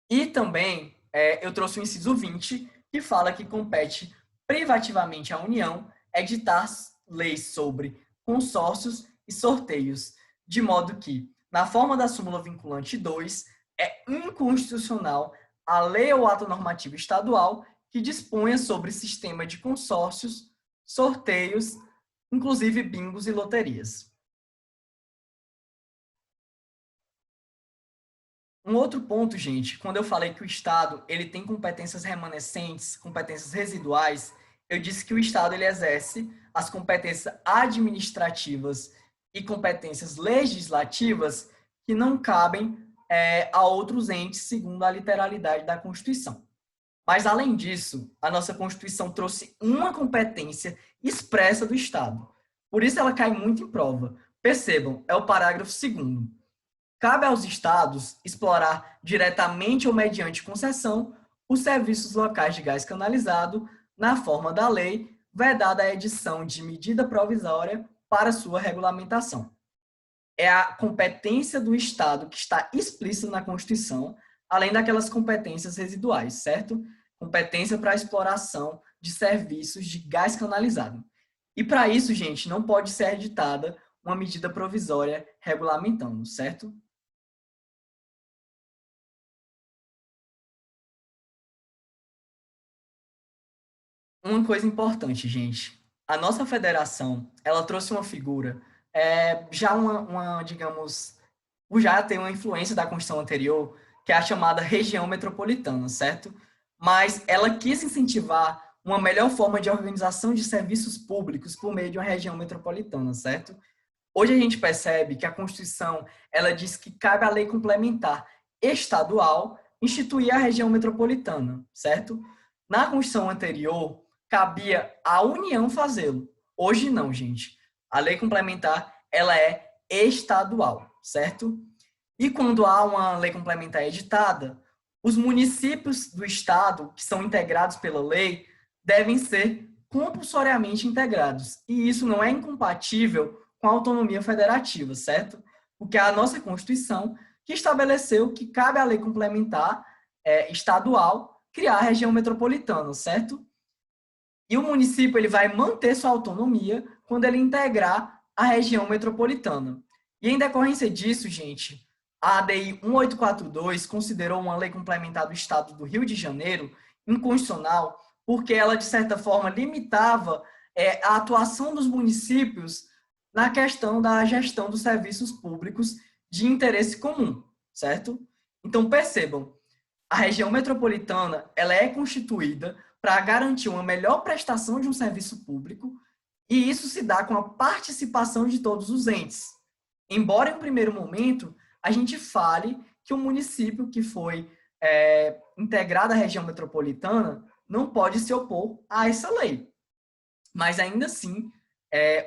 E também eu trouxe o inciso 20, que fala que compete privativamente à União editar leis sobre consórcios e sorteios, de modo que, na forma da súmula vinculante 2, é inconstitucional a lei ou ato normativo estadual que disponha sobre sistema de consórcios, sorteios, inclusive bingos e loterias. Um outro ponto, gente, quando eu falei que o Estado ele tem competências remanescentes, competências residuais, eu disse que o Estado ele exerce as competências administrativas e competências legislativas que não cabem a outros entes, segundo a literalidade da Constituição. Mas, além disso, a nossa Constituição trouxe uma competência expressa do Estado. Por isso ela cai muito em prova. Percebam, é o parágrafo 2º. Cabe aos estados explorar diretamente ou mediante concessão os serviços locais de gás canalizado na forma da lei, vedada a edição de medida provisória para sua regulamentação. É a competência do Estado que está explícita na Constituição, além daquelas competências residuais, certo? Competência para a exploração de serviços de gás canalizado. E para isso, gente, não pode ser editada uma medida provisória regulamentando, certo? Uma coisa importante, gente. A nossa federação, ela trouxe uma figura, já digamos, já tem uma influência da Constituição anterior, que é a chamada região metropolitana, certo? Mas ela quis incentivar uma melhor forma de organização de serviços públicos por meio de uma região metropolitana, certo? Hoje a gente percebe que a Constituição, ela diz que cabe à lei complementar estadual instituir a região metropolitana, certo? Na Constituição anterior, cabia à União fazê-lo. Hoje não, gente. A lei complementar, ela é estadual, certo? E quando há uma lei complementar editada, os municípios do estado que são integrados pela lei devem ser compulsoriamente integrados. E isso não é incompatível com a autonomia federativa, certo? Porque é a nossa Constituição que estabeleceu que cabe à lei complementar estadual criar a região metropolitana, certo? E o município ele vai manter sua autonomia quando ele integrar a região metropolitana. E em decorrência disso, gente, a ADI 1842 considerou uma lei complementar do Estado do Rio de Janeiro inconstitucional porque ela, de certa forma, limitava a atuação dos municípios na questão da gestão dos serviços públicos de interesse comum, certo? Então, percebam, a região metropolitana ela é constituída para garantir uma melhor prestação de um serviço público, e isso se dá com a participação de todos os entes. Embora, em um primeiro momento, a gente fale que o município que foi integrado à região metropolitana não pode se opor a essa lei. Mas, ainda assim,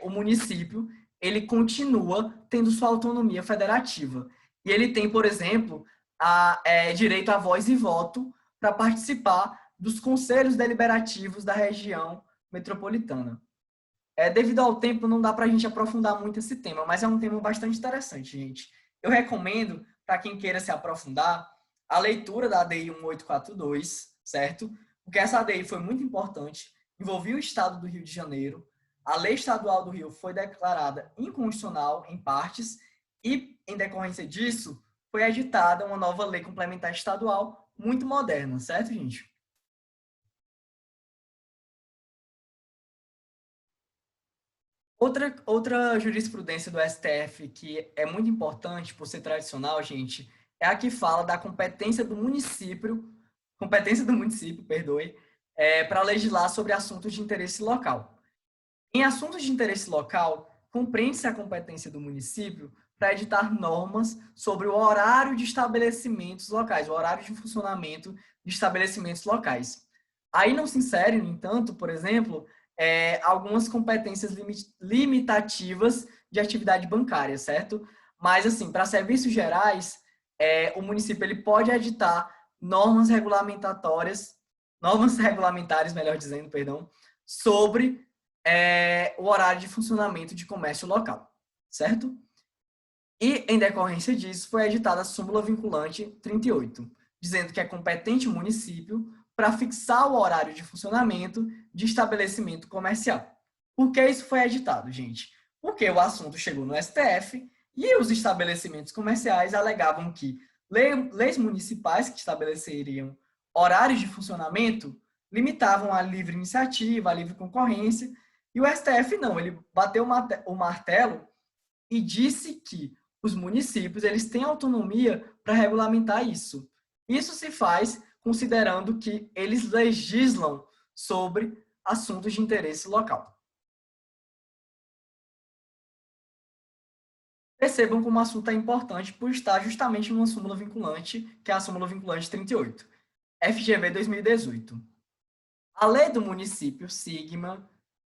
o município ele continua tendo sua autonomia federativa. E ele tem, por exemplo, direito a voz e voto para participar dos conselhos deliberativos da região metropolitana. Devido ao tempo, não dá para a gente aprofundar muito esse tema, mas é um tema bastante interessante, gente. Eu recomendo, para quem queira se aprofundar, a leitura da ADI 1842, certo? Porque essa ADI foi muito importante, envolvia o Estado do Rio de Janeiro, a Lei Estadual do Rio foi declarada inconstitucional em partes e, em decorrência disso, foi editada uma nova lei complementar estadual muito moderna, certo, gente? Outra jurisprudência do STF que é muito importante por ser tradicional, gente, é a que fala da competência do município, perdoe, para legislar sobre assuntos de interesse local. Em assuntos de interesse local, compreende-se a competência do município para editar normas sobre o horário de estabelecimentos locais, o horário de funcionamento de estabelecimentos locais. Aí não se insere, no entanto, por exemplo, algumas competências limitativas de atividade bancária, certo? Mas, assim, para serviços gerais, o município ele pode editar normas regulamentares, melhor dizendo, perdão, sobre o horário de funcionamento de comércio local, certo? E, em decorrência disso, foi editada a súmula vinculante 38, dizendo que é competente o município para fixar o horário de funcionamento de estabelecimento comercial. Por que isso foi editado, gente? Porque o assunto chegou no STF e os estabelecimentos comerciais alegavam que leis municipais que estabeleceriam horários de funcionamento limitavam a livre iniciativa, a livre concorrência, e o STF não, ele bateu o martelo e disse que os municípios eles têm autonomia para regulamentar isso. Isso se faz considerando que eles legislam sobre assuntos de interesse local. Percebam como o assunto é importante por estar justamente numa súmula vinculante, que é a súmula vinculante 38, FGV 2018. A lei do município, Sigma,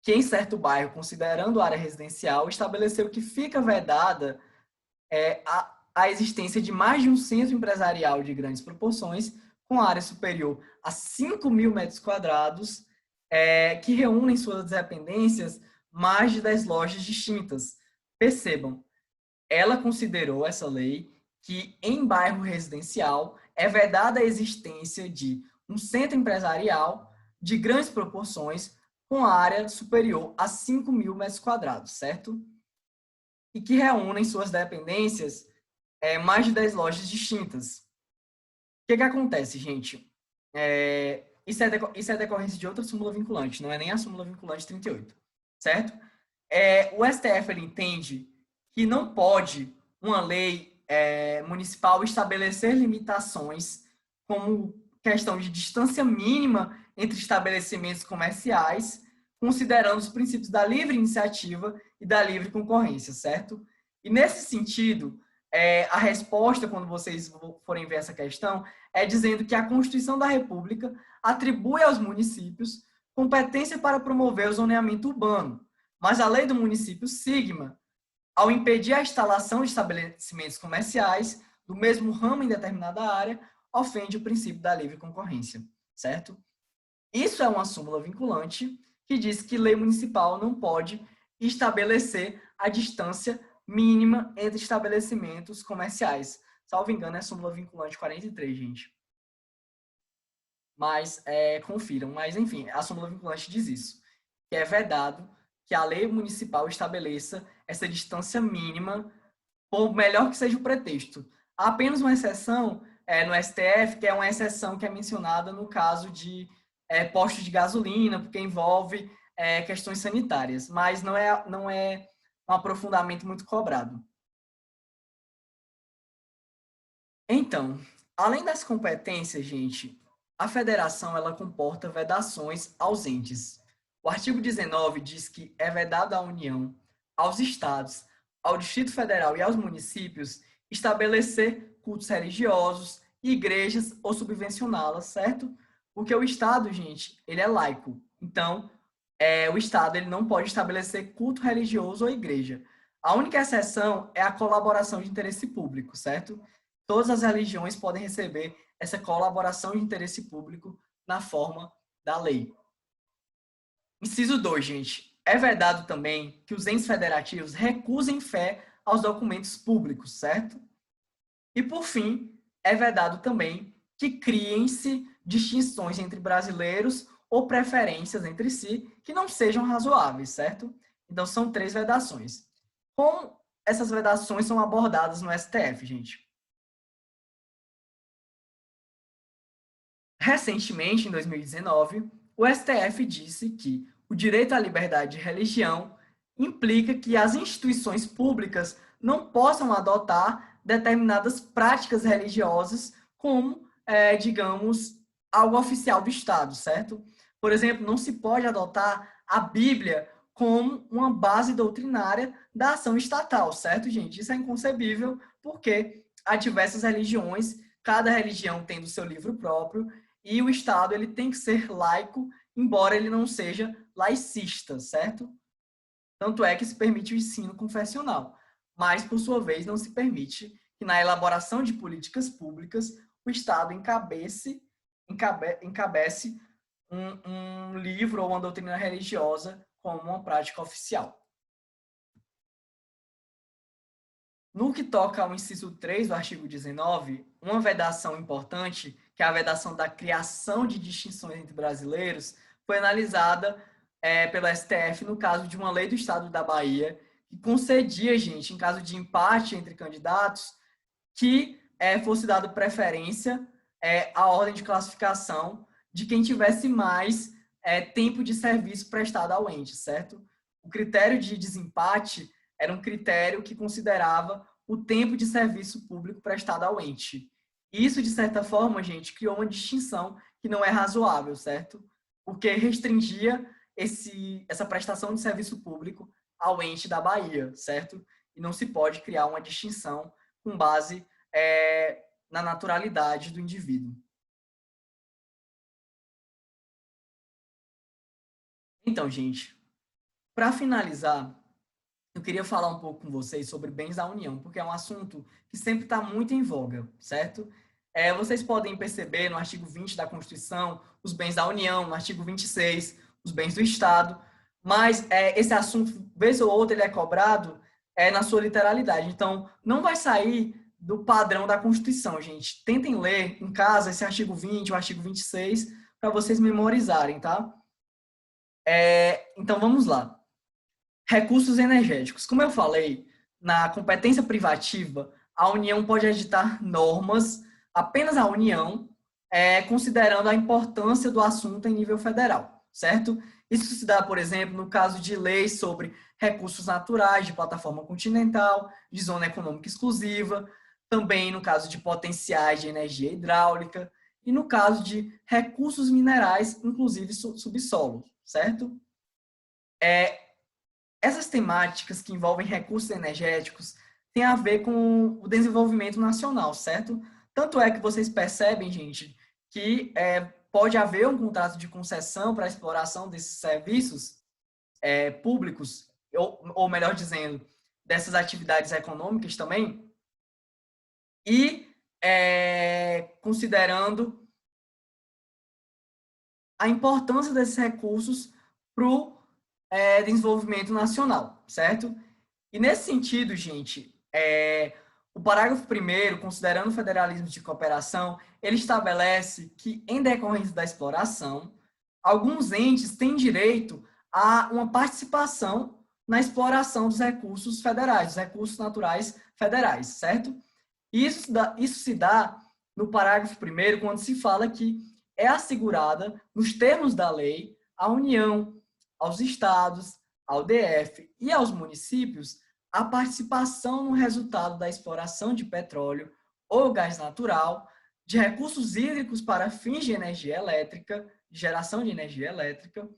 que em certo bairro, considerando área residencial, estabeleceu que fica vedada a existência de mais de um centro empresarial de grandes proporções, com área superior a 5.000 metros quadrados, que reúnem suas dependências mais de 10 lojas distintas. Percebam, ela considerou essa lei que em bairro residencial é vedada a existência de um centro empresarial de grandes proporções com área superior a 5.000 metros quadrados, certo? E que reúnem suas dependências mais de 10 lojas distintas. O que acontece, gente? Isso é decorrência de outra súmula vinculante, não é nem a súmula vinculante 38, certo? O STF ele entende que não pode uma lei municipal estabelecer limitações como questão de distância mínima entre estabelecimentos comerciais, considerando os princípios da livre iniciativa e da livre concorrência, certo? E nesse sentido, a resposta, quando vocês forem ver essa questão, é dizendo que a Constituição da República atribui aos municípios competência para promover o zoneamento urbano, mas a lei do município Sigma, ao impedir a instalação de estabelecimentos comerciais do mesmo ramo em determinada área, ofende o princípio da livre concorrência, certo? Isso é uma súmula vinculante que diz que lei municipal não pode e estabelecer a distância mínima entre estabelecimentos comerciais. Salvo engano, é a súmula vinculante 43, gente. Mas, confiram. Mas, enfim, a súmula vinculante diz isso, que é vedado que a lei municipal estabeleça essa distância mínima, por melhor que seja o pretexto. Há apenas uma exceção no STF, que é uma exceção que é mencionada no caso de postos de gasolina, porque envolve questões sanitárias, mas não é um aprofundamento muito cobrado. Então, além das competências, gente, a federação ela comporta vedações ausentes. O artigo 19 diz que é vedado à União, aos estados, ao Distrito Federal e aos municípios estabelecer cultos religiosos, igrejas ou subvencioná-las, certo? Porque o Estado, gente, ele é laico. Então, o Estado ele não pode estabelecer culto religioso ou igreja. A única exceção é a colaboração de interesse público, certo? Todas as religiões podem receber essa colaboração de interesse público na forma da lei. Inciso 2, gente. É vedado também que os entes federativos recusem fé aos documentos públicos, certo? E, por fim, é vedado também que criem-se distinções entre brasileiros ou preferências entre si que não sejam razoáveis, certo? Então, são 3 vedações. Como essas vedações são abordadas no STF, gente? Recentemente, em 2019, o STF disse que o direito à liberdade de religião implica que as instituições públicas não possam adotar determinadas práticas religiosas como, digamos, algo oficial do Estado, certo? Por exemplo, não se pode adotar a Bíblia como uma base doutrinária da ação estatal, certo, gente? Isso é inconcebível porque há diversas religiões, cada religião tendo seu livro próprio, e o Estado ele tem que ser laico, embora ele não seja laicista, certo? Tanto é que se permite o ensino confessional, mas, por sua vez, não se permite que na elaboração de políticas públicas o Estado encabece um livro ou uma doutrina religiosa como uma prática oficial. No que toca ao inciso 3 do artigo 19, uma vedação importante, que é a vedação da criação de distinções entre brasileiros, foi analisada pelo STF no caso de uma lei do Estado da Bahia, que concedia, gente, em caso de empate entre candidatos, que fosse dado preferência à ordem de classificação de quem tivesse mais tempo de serviço prestado ao ente, certo? O critério de desempate era um critério que considerava o tempo de serviço público prestado ao ente. Isso, de certa forma, gente, criou uma distinção que não é razoável, certo? Porque restringia essa prestação de serviço público ao ente da Bahia, certo? E não se pode criar uma distinção com base na naturalidade do indivíduo. Então, gente, para finalizar, eu queria falar um pouco com vocês sobre bens da União, porque é um assunto que sempre está muito em voga, certo? Vocês podem perceber no artigo 20 da Constituição os bens da União, no artigo 26, os bens do Estado, mas esse assunto, vez ou outra, ele é cobrado na sua literalidade. Então, não vai sair do padrão da Constituição, gente. Tentem ler em casa esse artigo 20, o artigo 26, para vocês memorizarem, tá? Então, vamos lá. Recursos energéticos. Como eu falei, na competência privativa, a União pode editar normas, apenas a União, considerando a importância do assunto em nível federal, certo? Isso se dá, por exemplo, no caso de leis sobre recursos naturais de plataforma continental, de zona econômica exclusiva, também no caso de potenciais de energia hidráulica e no caso de recursos minerais, inclusive subsolo, certo? Essas temáticas que envolvem recursos energéticos têm a ver com o desenvolvimento nacional, certo? Tanto é que vocês percebem, gente, que pode haver um contrato de concessão para a exploração desses serviços públicos, ou melhor dizendo, dessas atividades econômicas também, e considerando a importância desses recursos para o desenvolvimento nacional, certo? E nesse sentido, gente, o parágrafo 1º, considerando o federalismo de cooperação, ele estabelece que, em decorrência da exploração, alguns entes têm direito a uma participação na exploração dos recursos federais, dos recursos naturais federais, certo? Isso se dá no parágrafo 1º, quando se fala que é assegurada, nos termos da lei, à União, aos estados, ao DF e aos municípios, a participação no resultado da exploração de petróleo ou gás natural, de recursos hídricos para fins de energia elétrica, de geração de energia elétrica,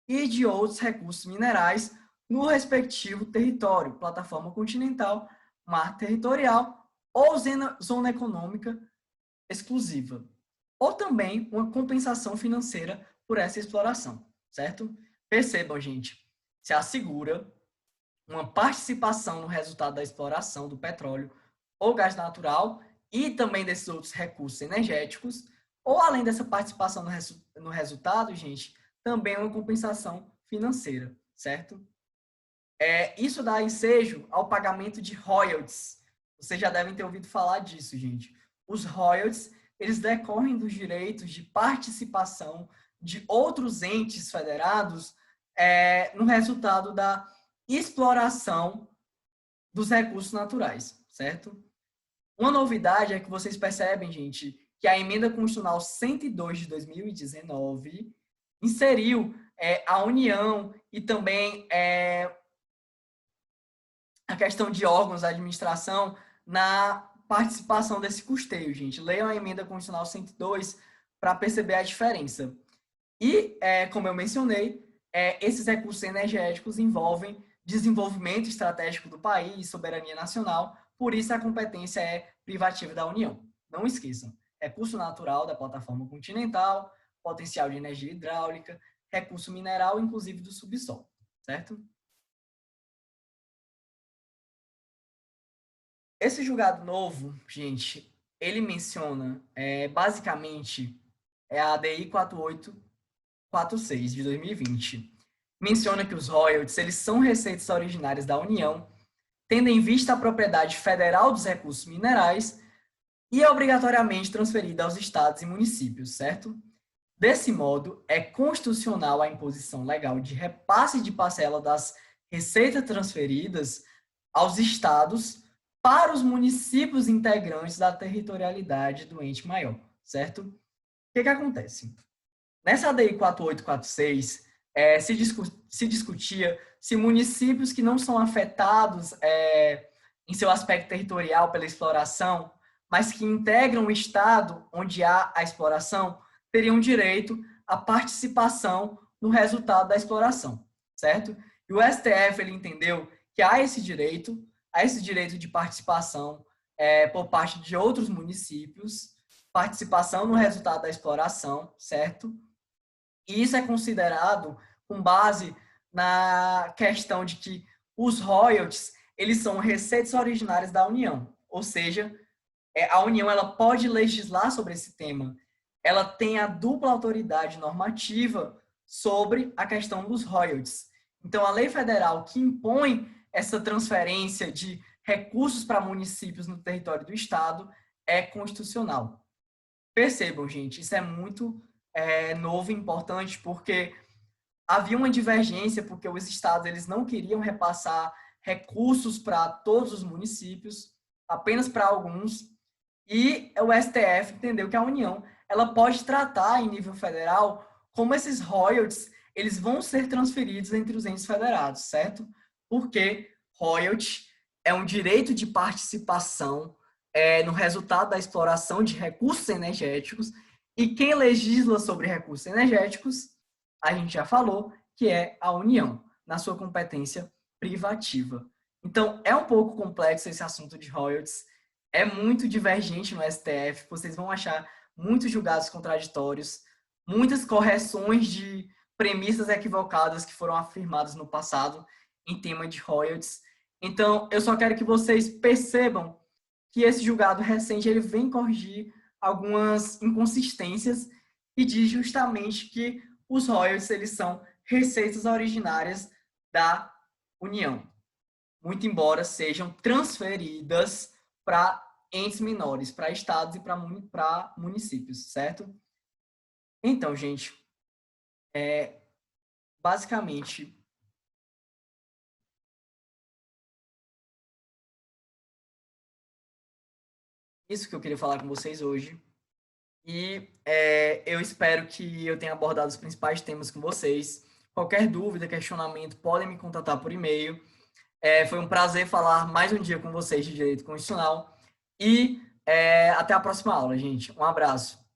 e de outros recursos minerais no respectivo território, plataforma continental, mar territorial ou zona econômica exclusiva. Ou também uma compensação financeira por essa exploração, certo? Percebam, gente, se assegura uma participação no resultado da exploração do petróleo ou gás natural e também desses outros recursos energéticos, ou além dessa participação no resultado, gente, também uma compensação financeira, certo? Isso dá ensejo ao pagamento de royalties. Vocês já devem ter ouvido falar disso, gente. Os royalties, eles decorrem dos direitos de participação de outros entes federados no resultado da exploração dos recursos naturais, certo? Uma novidade é que vocês percebem, gente, que a Emenda Constitucional 102 de 2019 inseriu a União e também a questão de órgãos da administração na participação desse custeio, gente. Leiam a Emenda Constitucional 102 para perceber a diferença. E, como eu mencionei, esses recursos energéticos envolvem desenvolvimento estratégico do país, soberania nacional, por isso a competência é privativa da União. Não esqueçam, recurso natural da plataforma continental, potencial de energia hidráulica, recurso mineral, inclusive do subsolo, certo? Esse julgado novo, gente, ele menciona, basicamente, a ADI 4846 de 2020. Menciona que os royalties, eles são receitas originárias da União, tendo em vista a propriedade federal dos recursos minerais e é obrigatoriamente transferida aos estados e municípios, certo? Desse modo, é constitucional a imposição legal de repasse de parcela das receitas transferidas aos estados para os municípios integrantes da territorialidade do ente maior, certo? O que acontece? Nessa ADI 4846, se discutia se municípios que não são afetados em seu aspecto territorial pela exploração, mas que integram o estado onde há a exploração, teriam direito à participação no resultado da exploração, certo? E o STF ele entendeu que há esse direito de participação por parte de outros municípios, participação no resultado da exploração, certo? E isso é considerado com base na questão de que os royalties, eles são receitas originárias da União, ou seja, a União ela pode legislar sobre esse tema, ela tem a dupla autoridade normativa sobre a questão dos royalties. Então, a lei federal que impõe essa transferência de recursos para municípios no território do estado é constitucional. Percebam, gente, isso é muito novo e importante porque havia uma divergência porque os estados eles não queriam repassar recursos para todos os municípios, apenas para alguns, e o STF entendeu que a União ela pode tratar em nível federal como esses royalties eles vão ser transferidos entre os entes federados, certo? Porque royalty é um direito de participação no resultado da exploração de recursos energéticos e quem legisla sobre recursos energéticos, a gente já falou, que é a União, na sua competência privativa. Então, é um pouco complexo esse assunto de royalties, é muito divergente no STF, vocês vão achar muitos julgados contraditórios, muitas correções de premissas equivocadas que foram afirmadas no passado em tema de royalties. Então, eu só quero que vocês percebam que esse julgado recente ele vem corrigir algumas inconsistências e diz justamente que os royalties eles são receitas originárias da União, muito embora sejam transferidas para entes menores, para estados e para municípios, certo? Então, gente, basicamente, isso que eu queria falar com vocês hoje. E eu espero que eu tenha abordado os principais temas com vocês. Qualquer dúvida, questionamento, podem me contatar por e-mail. Foi um prazer falar mais um dia com vocês de Direito Constitucional. E até a próxima aula, gente. Um abraço.